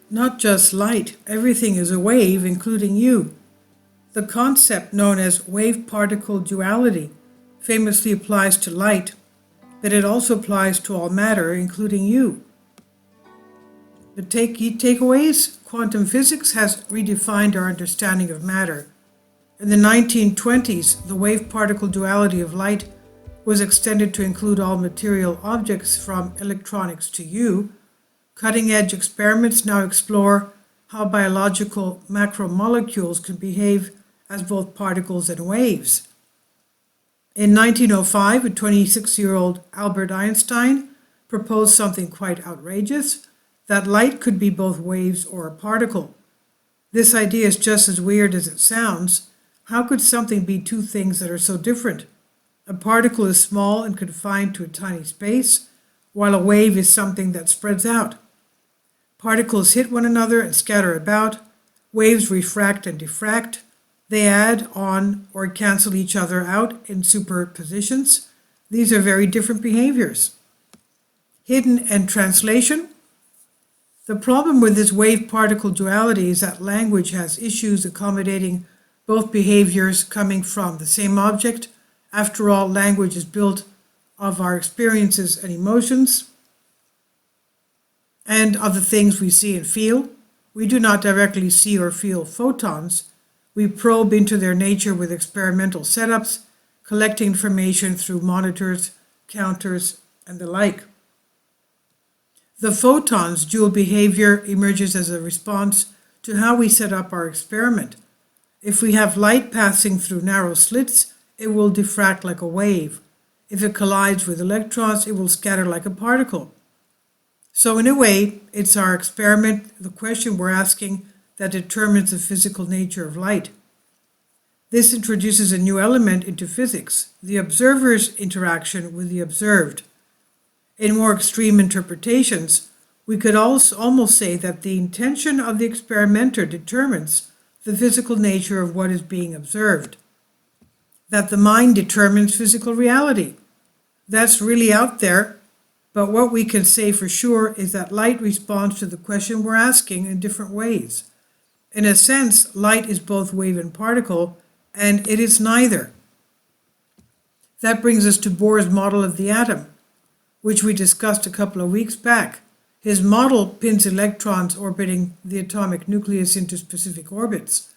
Not just light, everything is a wave, including you. The concept known as wave-particle duality famously applies to light, but it also applies to all matter, including you. The key takeaways: quantum physics has redefined our understanding of matter. In the 1920s, the wave-particle duality of light was extended to include all material objects from electronics to you. Cutting-edge experiments now explore how biological macromolecules can behave as both particles and waves. In 1905, a 26-year-old Albert Einstein proposed something quite outrageous, that light could be both waves or a particle. This idea is just as weird as it sounds. How could something be two things that are so different? A particle is small and confined to a tiny space, while a wave is something that spreads out. Particles hit one another and scatter about. Waves refract and diffract. They add on or cancel each other out in superpositions. These are very different behaviors. Hidden and translation. The problem with this wave-particle duality is that language has issues accommodating both behaviors coming from the same object. After all, language is built of our experiences and emotions, and of the things we see and feel. We do not directly see or feel photons. We probe into their nature with experimental setups, collecting information through monitors, counters, and the like. The photon's dual behavior emerges as a response to how we set up our experiment. If we have light passing through narrow slits, it will diffract like a wave. If it collides with electrons, it will scatter like a particle. So in a way, it's our experiment, the question we're asking, that determines the physical nature of light. This introduces a new element into physics, the observer's interaction with the observed. In more extreme interpretations, we could also almost say that the intention of the experimenter determines the physical nature of what is being observed. That the mind determines physical reality. That's really out there. But what we can say for sure is that light responds to the question we're asking in different ways. In a sense, light is both wave and particle, and it is neither. That brings us to Bohr's model of the atom, which we discussed a couple of weeks back. His model pins electrons orbiting the atomic nucleus into specific orbits.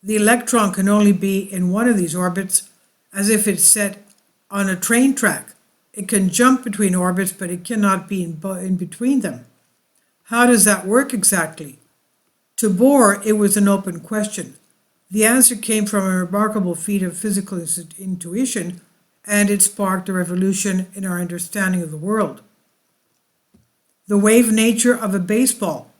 The electron can only be in one of these orbits, as if it's set on a train track. It can jump between orbits, but it cannot be in between them. How does that work exactly? To Bohr, it was an open question. The answer came from a remarkable feat of physical intuition, and it sparked a revolution in our understanding of the world. The wave nature of a baseball.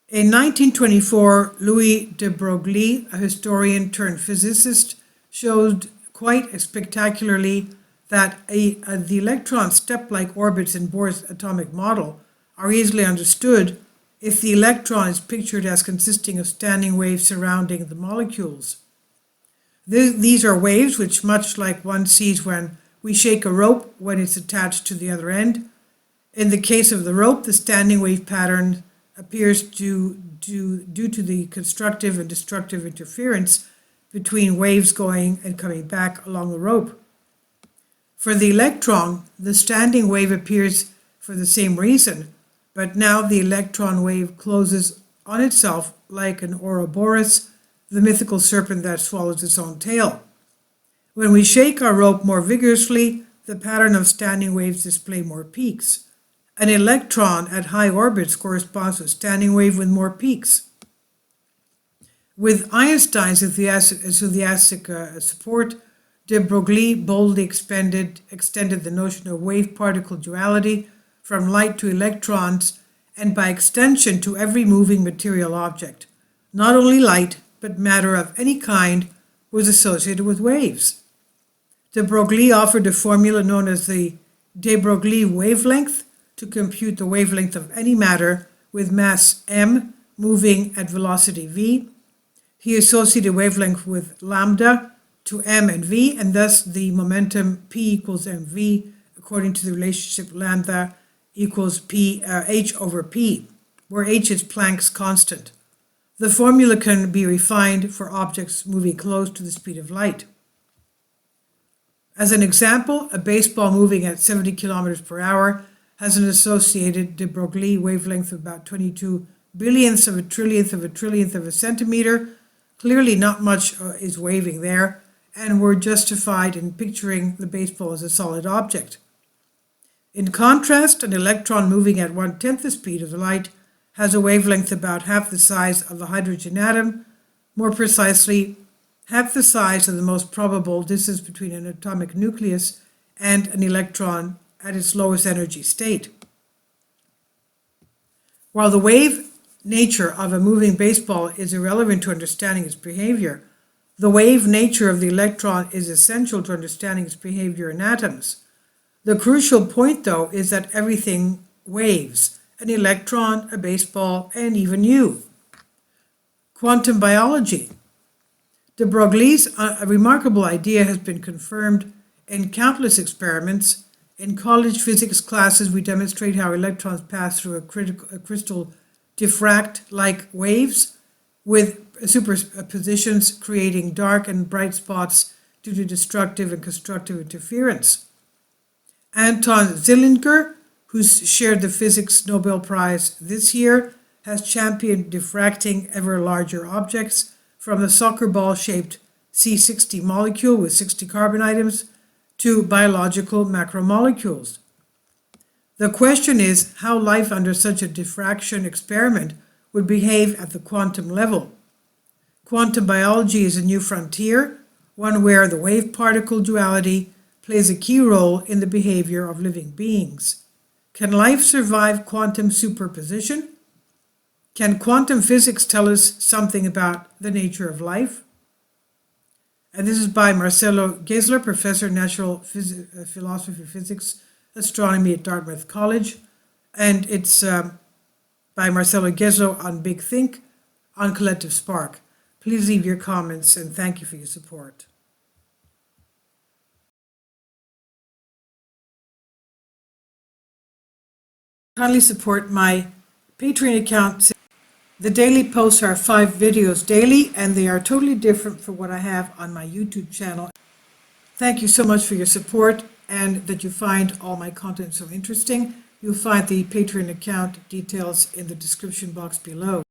In 1924, Louis de Broglie, a historian turned physicist, showed quite spectacularly that the electron step-like orbits in Bohr's atomic model are easily understood if the electron is pictured as consisting of standing waves surrounding the molecules. These are waves which, much like one sees when we shake a rope when it's attached to the other end. In the case of the rope, the standing wave pattern appears due to the constructive and destructive interference between waves going and coming back along the rope. For the electron, the standing wave appears for the same reason, but now the electron wave closes on itself like an Ouroboros, the mythical serpent that swallows its own tail. When we shake our rope more vigorously, the pattern of standing waves display more peaks. An electron at high orbits corresponds to a standing wave with more peaks. With Einstein's enthusiastic support, de Broglie boldly extended the notion of wave-particle duality from light to electrons, and by extension to every moving material object. Not only light, but matter of any kind was associated with waves. De Broglie offered a formula known as the de Broglie wavelength to compute the wavelength of any matter with mass m moving at velocity v. He associated wavelength with lambda to m and v, and thus the momentum p equals mv according to the relationship lambda equals h over p. where h is Planck's constant. The formula can be refined for objects moving close to the speed of light. As an example, a baseball moving at 70 kilometers per hour has an associated de Broglie wavelength of about 22 billionths of a trillionth of a centimeter. Clearly not much is waving there, and we're justified in picturing the baseball as a solid object. In contrast, an electron moving at 1/10 the speed of the light has a wavelength about half the size of a hydrogen atom, more precisely, half the size of the most probable distance between an atomic nucleus and an electron at its lowest energy state. While the wave nature of a moving baseball is irrelevant to understanding its behavior, the wave nature of the electron is essential to understanding its behavior in atoms. The crucial point, though, is that everything waves: an electron, a baseball, and even you. Quantum biology. De Broglie's remarkable idea has been confirmed in countless experiments. In college physics classes, we demonstrate how electrons pass through a crystal diffract like waves, with superpositions creating dark and bright spots due to destructive and constructive interference. Anton Zeilinger, who's shared the Physics Nobel Prize this year, has championed diffracting ever larger objects from the soccer ball-shaped C60 molecule with 60 carbon atoms to biological macromolecules. The question is how life under such a diffraction experiment would behave at the quantum level. Quantum biology is a new frontier, one where the wave-particle duality plays a key role in the behavior of living beings. Can life survive quantum superposition? Can quantum physics tell us something about the nature of life? And this is by Marcelo Gesler, Professor of Natural Philosophy, Physics, Astronomy at Dartmouth College. And it's by Marcelo Gesler on Big Think, on Collective Spark. Please leave your comments, and thank you for your support. Kindly support my Patreon account. The daily posts are 5 videos daily, and they are totally different from what I have on my YouTube channel. Thank you so much for your support, and that you find all my content so interesting. You'll find the Patreon account details in the description box below.